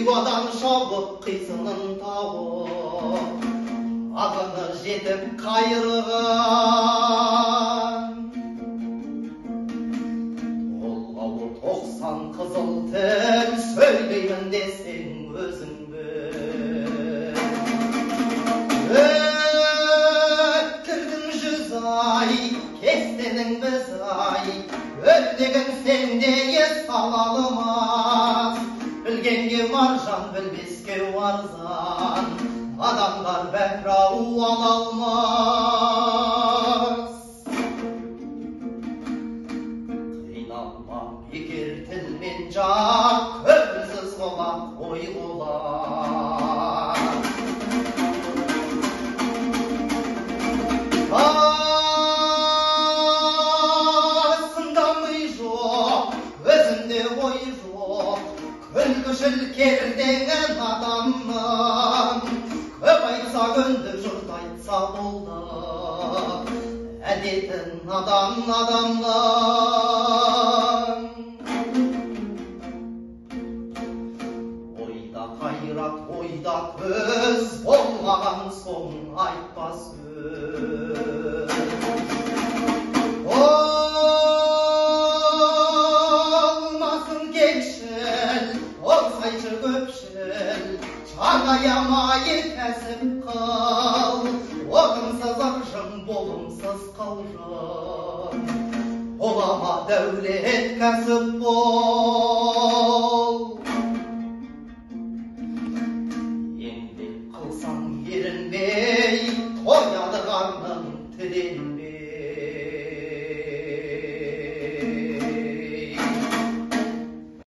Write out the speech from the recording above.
Хиуадан шауып қисынын тауып, ағыны жетіп қайырған. Ол ауыл 90 қызыл тіл сөйлеймін десең өзің біл. Өттірдің 100 ай, кестенің біз ай, өттігін сенде ес алалымас. Білгенге маржан, білмеске арзан, адамдар бәкірау ала алмас. Қиналма бекер тілмен жар, көңілсіз құлақ ой құлақ. Асында ми жоқ, өзінде ой жоқ, күлгішіл кердеген адамның, көп айтса көндік, жұрт айтса болды, әдетін адамның. Ойда қайрат, ойда көз, болмаған соң айтпас сөз. Olmasın geçşil, olsaydı köpşil, çağlayamayı kesip kal. Oğumsız arşın, bolumsuz kalşın, olama devlet kesip bol.